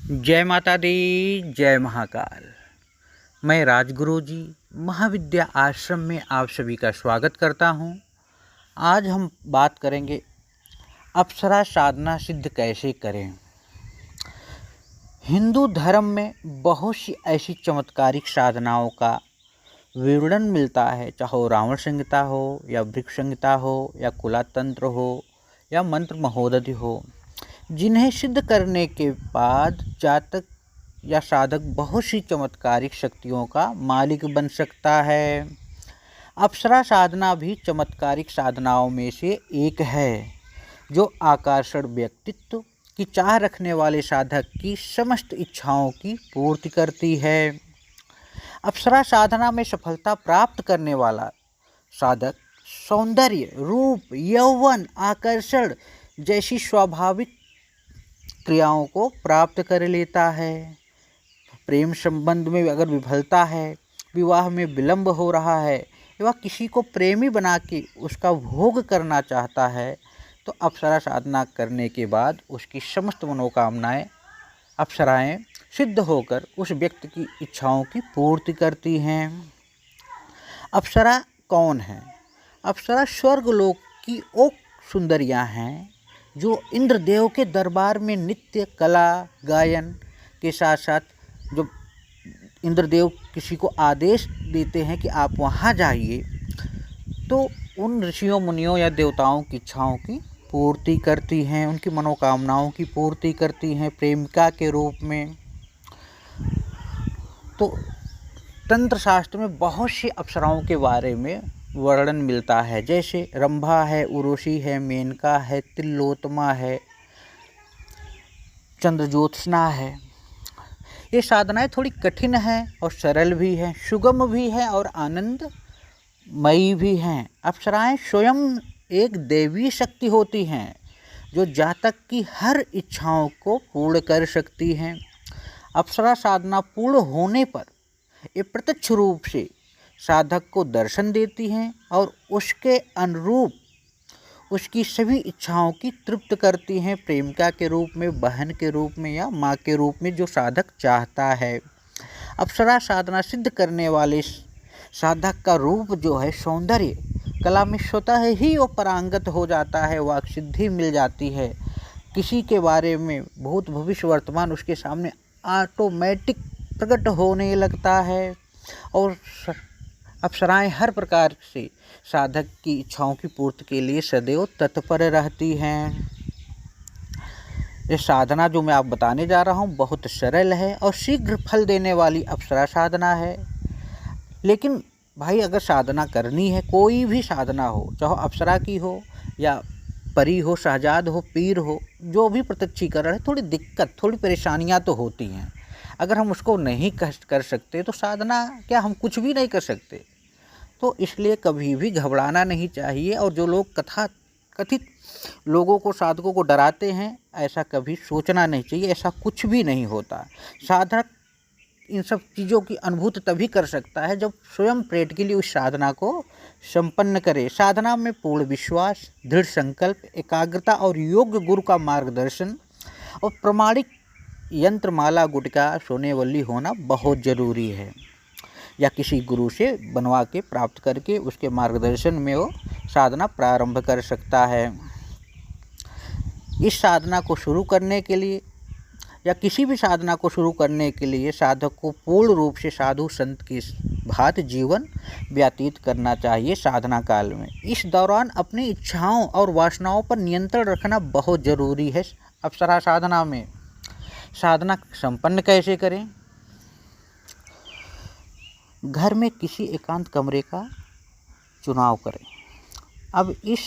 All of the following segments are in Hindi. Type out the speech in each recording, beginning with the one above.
जय माता दी, जय महाकाल। मैं राजगुरु जी महाविद्या आश्रम में आप सभी का स्वागत करता हूं। आज हम बात करेंगे अप्सरा साधना सिद्ध कैसे करें। हिंदू धर्म में बहुत सी ऐसी चमत्कारिक साधनाओं का विवरण मिलता है, चाहे वो रावण संहिता हो या वृक्ष संहिता हो या कुला तंत्र हो या मंत्र महोदधि हो, जिन्हें सिद्ध करने के बाद जातक या साधक बहुत सी चमत्कारिक शक्तियों का मालिक बन सकता है। अप्सरा साधना भी चमत्कारिक साधनाओं में से एक है, जो आकर्षण व्यक्तित्व की चाह रखने वाले साधक की समस्त इच्छाओं की पूर्ति करती है। अप्सरा साधना में सफलता प्राप्त करने वाला साधक सौंदर्य, रूप, यौवन, आकर्षण जैसी स्वाभाविक क्रियाओं को प्राप्त कर लेता है। प्रेम संबंध में अगर विफलता है, विवाह में विलंब हो रहा है, वह किसी को प्रेमी बना के उसका भोग करना चाहता है, तो अप्सरा साधना करने के बाद उसकी समस्त मनोकामनाएं अप्सराएं सिद्ध होकर उस व्यक्ति की इच्छाओं की पूर्ति करती हैं। अप्सरा कौन है? अप्सरा स्वर्गलोक की वो सुंदरियां हैं जो इंद्रदेव के दरबार में नित्य कला गायन के साथ साथ, जो इंद्रदेव किसी को आदेश देते हैं कि आप वहाँ जाइए, तो उन ऋषियों मुनियों या देवताओं की इच्छाओं की पूर्ति करती हैं, उनकी मनोकामनाओं की पूर्ति करती हैं प्रेमिका के रूप में। तो तंत्र शास्त्र में बहुत सी अप्सराओं के बारे में वर्णन मिलता है, जैसे रंभा है, उर्वशी है, मेनका है, तिलोत्तमा है, चंद्रज्योत्सना है। ये साधनाएं थोड़ी कठिन हैं और सरल भी हैं, सुगम भी हैं और आनंदमयी भी हैं। अप्सराएं स्वयं एक दैवी शक्ति होती हैं जो जातक की हर इच्छाओं को पूर्ण कर सकती हैं। अप्सरा साधना पूर्ण होने पर ये प्रत्यक्ष रूप से साधक को दर्शन देती हैं और उसके अनुरूप उसकी सभी इच्छाओं की तृप्त करती हैं, प्रेमिका के रूप में, बहन के रूप में या माँ के रूप में, जो साधक चाहता है। अप्सरा साधना सिद्ध करने वाले साधक का रूप जो है, सौंदर्य कला में स्वतः ही वो परांगत हो जाता है, वाक सिद्धि मिल जाती है। किसी के बारे में भूत भविष्य वर्तमान उसके सामने ऑटोमेटिक प्रकट होने लगता है और अप्सराएं हर प्रकार से साधक की इच्छाओं की पूर्ति के लिए सदैव तत्पर रहती हैं। ये साधना जो मैं आप बताने जा रहा हूँ बहुत सरल है और शीघ्र फल देने वाली अप्सरा साधना है। लेकिन भाई, अगर साधना करनी है, कोई भी साधना हो, चाहे अप्सरा की हो या परी हो, शहजाद हो, पीर हो, जो भी प्रत्यक्षीकरण है, थोड़ी दिक्कत, थोड़ी परेशानियाँ तो होती हैं। अगर हम उसको नहीं कर सकते तो साधना क्या, हम कुछ भी नहीं कर सकते। तो इसलिए कभी भी घबराना नहीं चाहिए। और जो लोग कथित लोगों को, साधकों को डराते हैं, ऐसा कभी सोचना नहीं चाहिए। ऐसा कुछ भी नहीं होता। साधक इन सब चीज़ों की अनुभूति तभी कर सकता है जब स्वयं प्रैक्टिकली उस साधना को संपन्न करे। साधना में पूर्ण विश्वास, दृढ़ संकल्प, एकाग्रता और योग्य गुरु का मार्गदर्शन और प्रमाणिक यंत्र, माला, गुटका, सोनेवल्ली होना बहुत ज़रूरी है, या किसी गुरु से बनवा के प्राप्त करके उसके मार्गदर्शन में वो साधना प्रारंभ कर सकता है। इस साधना को शुरू करने के लिए या किसी भी साधना को शुरू करने के लिए साधक को पूर्ण रूप से साधु संत की भांति जीवन व्यतीत करना चाहिए साधना काल में। इस दौरान अपनी इच्छाओं और वासनाओं पर नियंत्रण रखना बहुत ज़रूरी है। अप्सरा साधना में साधना संपन्न कैसे करें? घर में किसी एकांत कमरे का चुनाव करें। अब इस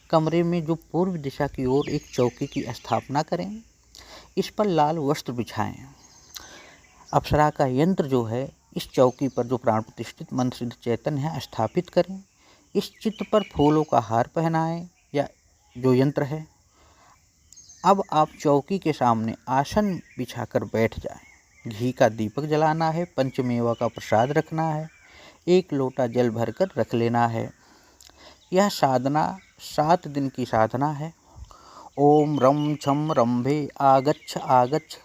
कमरे में जो पूर्व दिशा की ओर एक चौकी की स्थापना करें, इस पर लाल वस्त्र बिछाएं। अप्सरा का यंत्र जो है, इस चौकी पर जो प्राण प्रतिष्ठित मंत्र सिद्ध चैतन्य है, स्थापित करें। इस चित्र पर फूलों का हार पहनाएं या जो यंत्र है। अब आप चौकी के सामने आसन बिछाकर बैठ जाएं। घी का दीपक जलाना है, पंचमेवा का प्रसाद रखना है, 1 लोटा जल भरकर रख लेना है। यह साधना 7 दिन की साधना है। ओम रम छम रंभे आगच्छ आगच्छ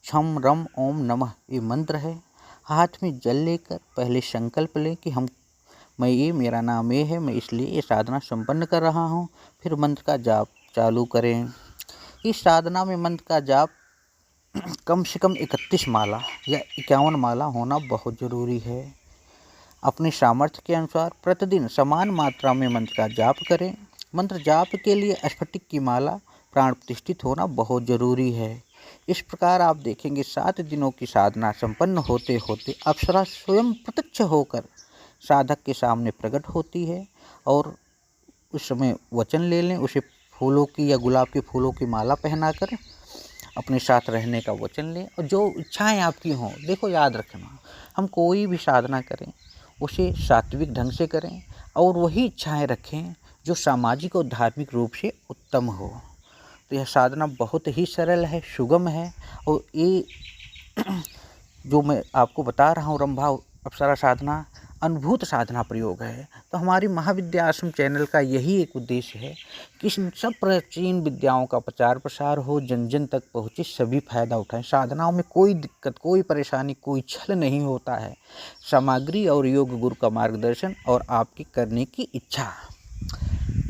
छम रम ओम नमः ये मंत्र है। हाथ में जल लेकर पहले संकल्प लें कि मेरा नाम ये है, मैं इसलिए ये साधना संपन्न कर रहा हूँ। फिर मंत्र का जाप चालू करें। इस साधना में मंत्र का जाप कम से कम 31 माला या 51 माला होना बहुत ज़रूरी है। अपने सामर्थ्य के अनुसार प्रतिदिन समान मात्रा में मंत्र का जाप करें। मंत्र जाप के लिए स्फटिक की माला प्राण प्रतिष्ठित होना बहुत ज़रूरी है। इस प्रकार आप देखेंगे 7 दिनों की साधना संपन्न होते होते अप्सरा स्वयं प्रत्यक्ष होकर साधक के सामने प्रकट होती है और उस समय वचन ले लें। उसे फूलों की या गुलाब के फूलों की माला पहनाकर अपने साथ रहने का वचन लें और जो इच्छाएं आपकी हों, देखो याद रखना, हम कोई भी साधना करें उसे सात्विक ढंग से करें और वही इच्छाएं रखें जो सामाजिक और धार्मिक रूप से उत्तम हो। तो यह साधना बहुत ही सरल है, सुगम है और ये जो मैं आपको बता रहा हूँ रंभा अप्सरा साधना अनुभूत साधना प्रयोग है। तो हमारी महाविद्या आश्रम चैनल का यही एक उद्देश्य है कि इन सब प्राचीन विद्याओं का प्रचार प्रसार हो, जन जन तक पहुँचे, सभी फायदा उठाएं। साधनाओं में कोई दिक्कत, कोई परेशानी, कोई छल नहीं होता है। सामग्री और योग गुरु का मार्गदर्शन और आपकी करने की इच्छा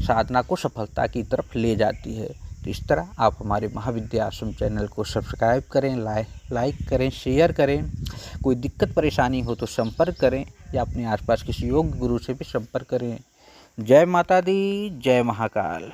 साधना को सफलता की तरफ ले जाती है। तो इस तरह आप हमारे महाविद्या आश्रम चैनल को सब्सक्राइब करें, लाइक करें, शेयर करें। कोई दिक्कत परेशानी हो तो संपर्क करें या अपने आसपास किसी योग गुरु से भी संपर्क करें। जय माता दी, जय महाकाल।